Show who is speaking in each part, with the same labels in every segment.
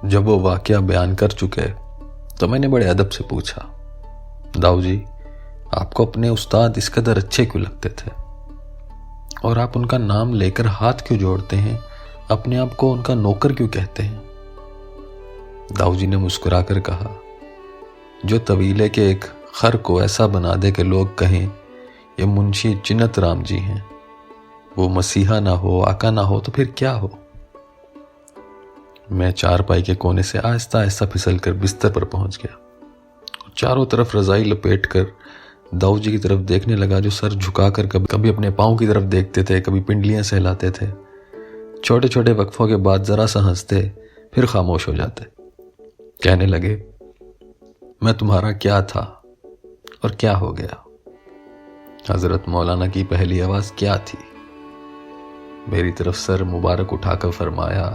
Speaker 1: جب وہ واقعہ بیان کر چکے تو میں نے بڑے ادب سے پوچھا، داؤ جی آپ کو اپنے استاد اس قدر اچھے کیوں لگتے تھے اور آپ ان کا نام لے کر ہاتھ کیوں جوڑتے ہیں، اپنے آپ کو ان کا نوکر کیوں کہتے ہیں؟ داؤ جی نے مسکرا کر کہا، جو طویلے کے ایک خر کو ایسا بنا دے کہ لوگ کہیں یہ منشی چنت رام جی ہیں، وہ مسیحا نہ ہو، آقا نہ ہو تو پھر کیا ہو؟ میں چارپائی کے کونے سے آہستہ آہستہ پھسل کر بستر پر پہنچ گیا، چاروں طرف رضائی لپیٹ کر داؤ جی کی طرف دیکھنے لگا، جو سر جھکا کر کبھی اپنے پاؤں کی طرف دیکھتے تھے، کبھی پنڈلیاں سہلاتے تھے، چھوٹے چھوٹے وقفوں کے بعد ذرا سا ہنستے پھر خاموش ہو جاتے، کہنے لگے، میں تمہارا کیا تھا اور کیا ہو گیا؟ حضرت مولانا کی پہلی آواز کیا تھی؟ میری طرف سر مبارک اٹھا کر فرمایا،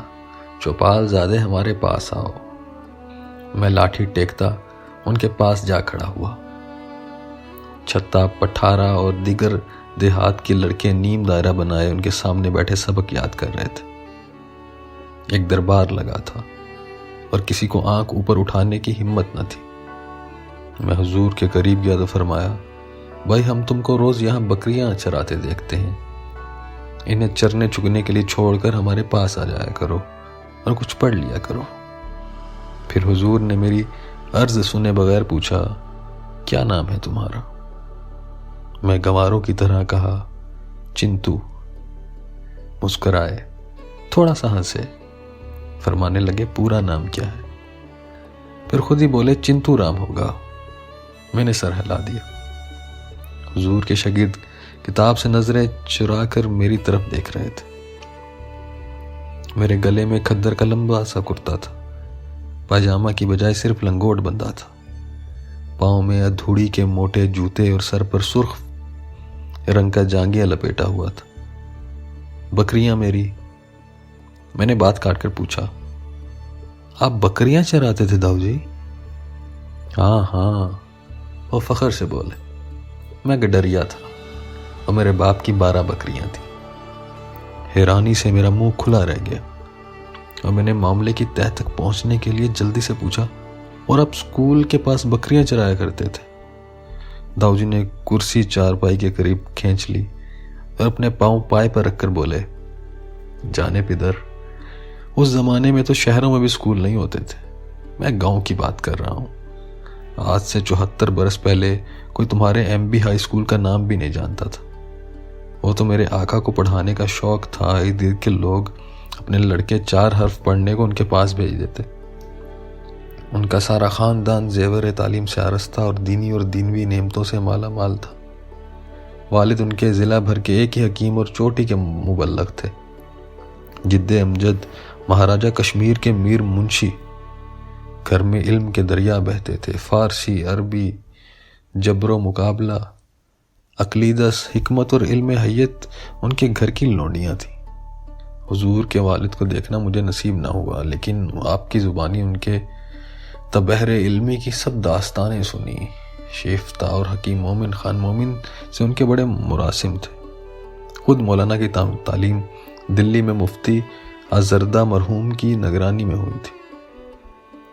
Speaker 1: چوپال زادے ہمارے پاس آؤ۔ میں لاٹھی ٹیکتا ان کے پاس جا کھڑا ہوا۔ چھتا، پٹھارا اور دیگر دیہات کے لڑکے نیم دائرہ بنائے ان کے سامنے بیٹھے سبق یاد کر رہے تھے۔ ایک دربار لگا تھا اور کسی کو آنکھ اوپر اٹھانے کی ہمت نہ تھی۔ میں حضور کے قریب گیا تو فرمایا، بھائی ہم تم کو روز یہاں بکریاں چراتے دیکھتے ہیں، انہیں چرنے چگنے کے لیے چھوڑ کر ہمارے پاس آ جایا کرو اور کچھ پڑھ لیا کرو۔ پھر حضور نے میری عرض سنے بغیر پوچھا، کیا نام ہے تمہارا؟ میں گنواروں کی طرح کہا، چنتو۔ مسکرائے، تھوڑا سا ہنسے، فرمانے لگے، پورا نام کیا ہے؟ پھر خود ہی بولے، چنتو رام ہوگا۔ میں نے سر ہلا دیا۔ حضور کے شاگرد کتاب سے نظریں چرا کر میری طرف دیکھ رہے تھے۔ میرے گلے میں کھدر کا لمبا سا کرتا تھا، پاجامہ کی بجائے صرف لنگوٹ بندھا تھا، پاؤں میں ادھوڑی کے موٹے جوتے اور سر پر سرخ رنگ کا جانگیا لپیٹا ہوا تھا۔ بکریاں میری؟ میں نے بات کاٹ کر پوچھا، آپ بکریاں چراتے تھے داؤ جی؟ ہاں، وہ فخر سے بولے۔ میں گڈریا تھا اور میرے باپ کی 12 بکریاں تھیں۔ حیرانی سے میرا منہ کھلا رہ گیا اور میں نے معاملے کی تہہ تک پہنچنے کے لیے جلدی سے پوچھا، اور آپ اسکول کے پاس بکریاں چرایا کرتے تھے؟ داؤ جی نے کرسی چارپائی کے قریب کھینچ لی اور اپنے پاؤں پائے پر رکھ کر بولے، جانے پدر، اس زمانے میں تو شہروں میں بھی اسکول نہیں ہوتے تھے، میں گاؤں کی بات کر رہا ہوں۔ آج سے 74 برس پہلے کوئی تمہارے ایم بی ہائی اسکول کا نام بھی نہیں جانتا تھا۔ وہ تو میرے آقا کو پڑھانے کا شوق تھا، ارد گرد کے لوگ اپنے لڑکے 4 حرف پڑھنے کو ان کے پاس بھیج دیتے۔ ان کا سارا خاندان زیور تعلیم سے آراستہ اور دینی اور دینوی نعمتوں سے مالا مال تھا۔ والد ان کے ضلع بھر کے ایک ہی حکیم اور چوٹی کے مبلغ تھے، جد امجد مہاراجہ کشمیر کے میر منشی۔ گھر میں علم کے دریا بہتے تھے، فارسی، عربی، جبر و مقابلہ، عقلیدس، حکمت اور علم حیت ان کے گھر کی لونڈیاں تھیں۔ حضور کے والد کو دیکھنا مجھے نصیب نہ ہوا، لیکن آپ کی زبانی ان کے تبحر علمی کی سب داستانیں سنی۔ شیفتہ اور حکیم مومن خان مومن سے ان کے بڑے مراسم تھے۔ خود مولانا کی تعلیم دلی میں مفتی آزردہ مرحوم کی نگرانی میں ہوئی تھی۔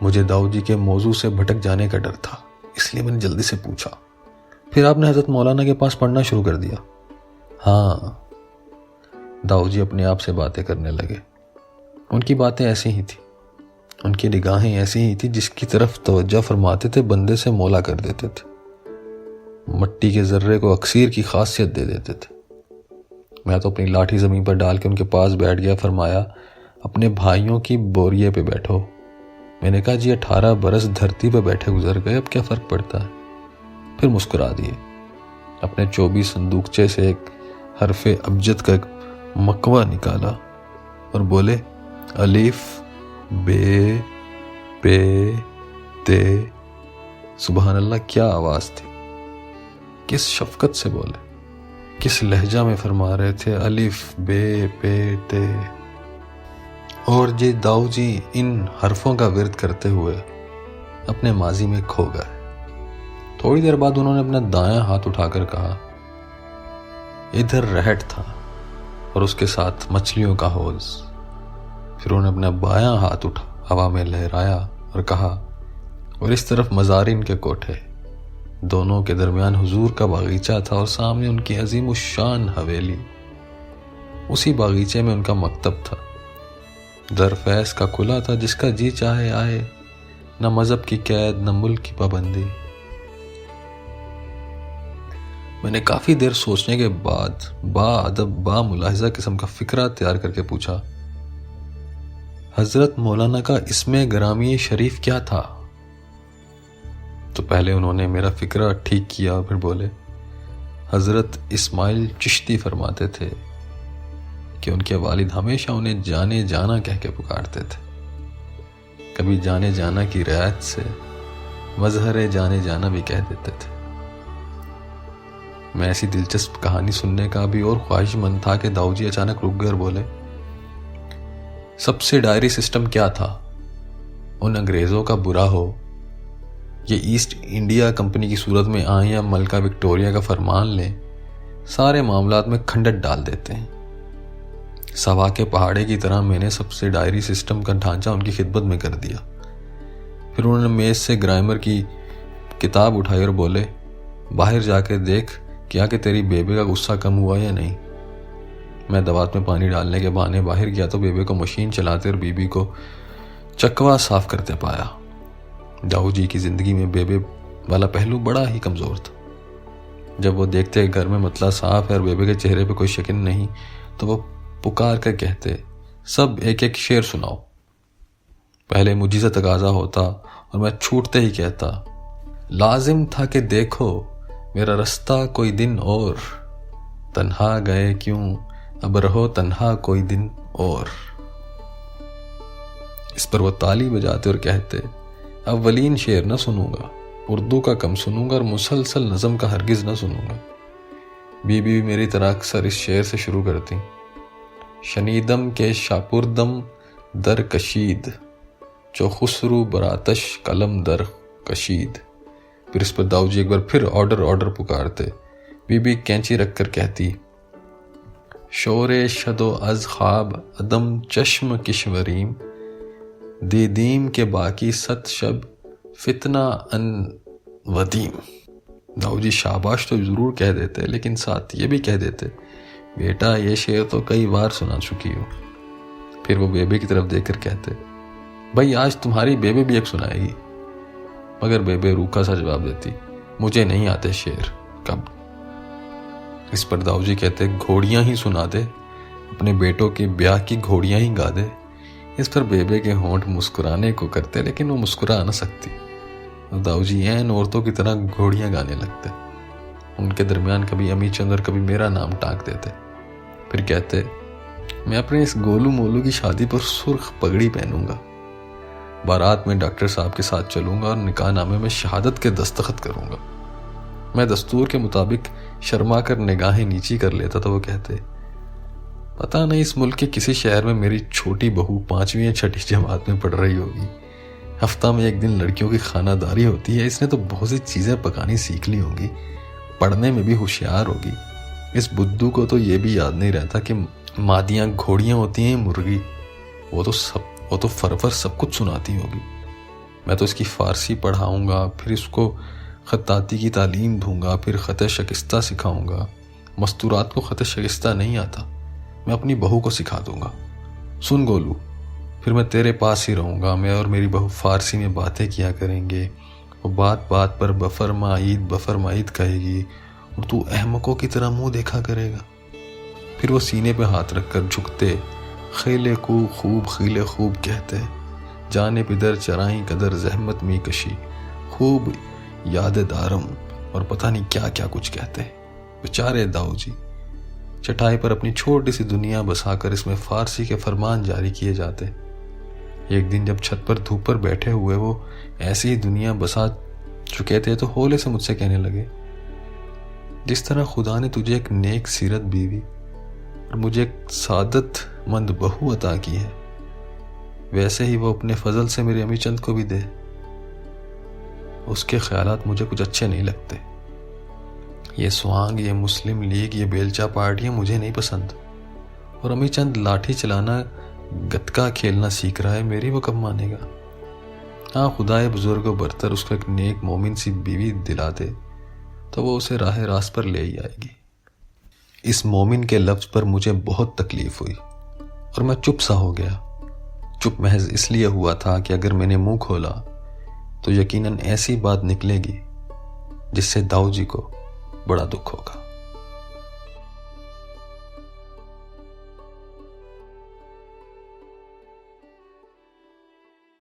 Speaker 1: مجھے داؤ جی کے موضوع سے بھٹک جانے کا ڈر تھا، اس لیے میں نے جلدی سے پوچھا، پھر آپ نے حضرت مولانا کے پاس پڑھنا شروع کر دیا؟ ہاں۔ داؤ جی اپنے آپ سے باتیں کرنے لگے۔ ان کی باتیں ایسی ہی تھیں، ان کی نگاہیں ایسی ہی تھیں، جس کی طرف توجہ فرماتے تھے بندے سے مولا کر دیتے تھے، مٹی کے ذرے کو اکسیر کی خاصیت دے دیتے تھے۔ میں تو اپنی لاٹھی زمین پر ڈال کے ان کے پاس بیٹھ گیا۔ فرمایا، اپنے بھائیوں کی بوریے پہ بیٹھو۔ میں نے کہا، جی 18 برس دھرتی پہ بیٹھے گزر گئے، اب کیا فرق پڑتا ہے؟ پھر مسکرا دیے۔ اپنے 24 صندوقچے سے ایک حرف ابجد کا ایک مکوہ نکالا اور بولے، الف بے پے تے۔ سبحان اللہ، کیا آواز تھی! کس شفقت سے بولے، کس لہجہ میں فرما رہے تھے، الف بے پے تے۔ اور جی داؤ جی ان حرفوں کا ورد کرتے ہوئے اپنے ماضی میں کھو گئے۔ تھوڑی دیر بعد انہوں نے اپنا دایاں ہاتھ اٹھا کر کہا، ادھر رہٹ تھا اور اس کے ساتھ مچھلیوں کا حوض۔ پھر انہوں نے اپنا بایاں ہاتھ ہوا میں لہرایا اور کہا، اور اس طرف مزارین کے کوٹھے، دونوں کے درمیان حضور کا باغیچہ تھا اور سامنے ان کی عظیم الشان حویلی، اسی باغیچے میں ان کا مکتب تھا، در فیض کا کھلا تھا، جس کا جی چاہے آئے، نہ مذہب کی قید نہ ملک کی پابندی۔ میں نے کافی دیر سوچنے کے بعد با ادب با ملاحظہ قسم کا فکرہ تیار کر کے پوچھا، حضرت مولانا کا اسم گرامی شریف کیا تھا؟ تو پہلے انہوں نے میرا فکرہ ٹھیک کیا اور پھر بولے، حضرت اسماعیل چشتی فرماتے تھے کہ ان کے والد ہمیشہ انہیں جانے جانا کہہ کے پکارتے تھے، کبھی جانے جانا کی رعایت سے مظہر جانے جانا بھی کہہ دیتے تھے۔ میں ایسی دلچسپ کہانی سننے کا بھی اور خواہش مند تھا کہ داؤ جی اچانک رک گئے اور بولے، سب سے ڈائری سسٹم کیا تھا؟ ان انگریزوں کا برا ہو، یہ ایسٹ انڈیا کمپنی کی صورت میں آئیں یا ملکہ وکٹوریہ کا فرمان لیں، سارے معاملات میں کھنڈت ڈال دیتے ہیں۔ سوا کے پہاڑے کی طرح میں نے سب سے ڈائری سسٹم کا ڈھانچہ ان کی خدمت میں کر دیا۔ پھر انہوں نے میز سے گرامر کی کتاب اٹھائی اور بولے، باہر جا کے دیکھ کیا کہ تیری بیبے کا غصہ کم ہوا یا نہیں۔ میں دوات میں پانی ڈالنے کے بہانے باہر گیا تو بیبے کو مشین چلاتے اور بیبی کو چکوا صاف کرتے پایا۔ داؤ جی کی زندگی میں بیبے والا پہلو بڑا ہی کمزور تھا۔ جب وہ دیکھتے گھر میں مطلع صاف ہے اور بیبے کے چہرے پہ کوئی شکن نہیں تو وہ پکار کر کہتے، سب ایک ایک شعر سناؤ۔ پہلے مجھے سے تقاضا ہوتا اور میں چھوٹتے ہی کہتا، لازم تھا کہ دیکھو میرا رستہ کوئی دن اور، تنہا گئے کیوں اب رہو تنہا کوئی دن اور۔ اس پر وہ تالی بجاتے اور کہتے، اولین شعر نہ سنوں گا، اردو کا کم سنوں گا اور مسلسل نظم کا ہرگز نہ سنوں گا۔ بی بی میری طرح اکثر اس شعر سے شروع کرتی، شنیدم کے شاپردم در کشید، چو خسرو براتش قلم در کشید۔ پھر اس پر داؤ جی ایک بار پھر آرڈر پکارتے، بی بی کینچی رکھ کر کہتی، شور شدو از خواب عدم چشم کشوریم، دیدیم کے باقی ست شب فتنہ ان ودیم۔ داؤ جی شاباش تو ضرور کہہ دیتے لیکن ساتھ یہ بھی کہہ دیتے، بیٹا یہ شعر تو کئی بار سنا چکی ہو۔ پھر وہ بیبے کی طرف دیکھ کر کہتے، بھائی آج تمہاری بیبے بھی ایک سنائے گی۔ مگر بیبے روکھا سا جواب دیتی، مجھے نہیں آتے شعر۔ کب؟ اس پر داؤ جی کہتے، گھوڑیاں ہی سنا دے، اپنے بیٹوں کے بیاہ کی گھوڑیاں ہی گا دے۔ اس پر بیبے کے ہونٹ مسکرانے کو کرتے لیکن وہ مسکرا نہ سکتی۔ داؤ جی این عورتوں کی طرح گھوڑیاں گانے لگتے۔ ان کے درمیان کبھی امی چند اور کبھی میرا نام ٹانک دیتے۔ پھر کہتے، میں اپنے اس گولو مولو کی شادی پر سرخ پگڑی پہنوں گا، بارات میں ڈاکٹر صاحب کے ساتھ چلوں گا اور نکاح نامے میں شہادت کے دستخط کروں گا۔ میں دستور کے مطابق شرما کر نگاہیں نیچی کر لیتا تو وہ کہتے، پتہ نہیں اس ملک کے کسی شہر میں میری چھوٹی بہو 5ویں یا 6ٹھی جماعت میں پڑھ رہی ہوگی، ہفتہ میں ایک دن لڑکیوں کی خانہ داری ہوتی ہے، اس نے تو بہت سی چیزیں پکانی سیکھ لی ہوں گی، پڑھنے میں بھی ہوشیار ہوگی۔ اس بدھو کو تو یہ بھی یاد نہیں رہتا کہ مادیاں گھوڑیاں ہوتی ہیں مرغی، وہ تو فرفر سب کچھ سناتی ہوگی۔ میں تو اس کی فارسی پڑھاؤں گا، پھر اس کو خطاطی کی تعلیم دوں گا، پھر خط شکستہ سکھاؤں گا۔ مستورات کو خط شکستہ نہیں آتا، میں اپنی بہو کو سکھا دوں گا۔ سن گولو، پھر میں تیرے پاس ہی رہوں گا، میں اور میری بہو فارسی میں باتیں کیا کریں گے، وہ بات بات پر بفرمائید کہے گی اور تو احمقوں کی طرح منہ دیکھا کرے گا۔ پھر وہ سینے پہ ہاتھ رکھ کر جھکتے، خیلے کو خوب خیلے خوب کہتے، جانے پدر چرائیں قدر زحمت می کشی، خوب یاد دارم، اور پتہ نہیں کیا کیا کچھ کہتے۔ بیچارے داؤ جی چٹائی پر اپنی چھوٹی سی دنیا بسا کر اس میں فارسی کے فرمان جاری کیے جاتے۔ ایک دن جب چھت پر دھوپ پر بیٹھے ہوئے وہ ایسی ہی دنیا بسا چکے تھے تو ہولے سے مجھ سے کہنے لگے، جس طرح خدا نے تجھے ایک نیک سیرت بیوی اور مجھے ایک سعادت مند بہو عطا کی ہے، ویسے ہی وہ اپنے فضل سے میرے امی چند کو بھی دے۔ اس کے خیالات مجھے کچھ اچھے نہیں لگتے، یہ سوانگ، یہ مسلم لیگ، یہ بیلچہ پارٹیاں مجھے نہیں پسند، اور امی چند لاٹھی چلانا گتکا کھیلنا سیکھ رہا ہے، میری وہ کب مانے گا؟ ہاں، خدائے بزرگ و برتر اس کو ایک نیک مومن سی بیوی دلا دے تو وہ اسے راہ راست پر لے ہی آئے گی۔ اس مومن کے لفظ پر مجھے بہت تکلیف ہوئی اور میں چپ سا ہو گیا۔ چپ محض اس لیے ہوا تھا کہ اگر میں نے منہ کھولا تو یقیناً ایسی بات نکلے گی جس سے داؤ جی کو بڑا دکھ ہوگا۔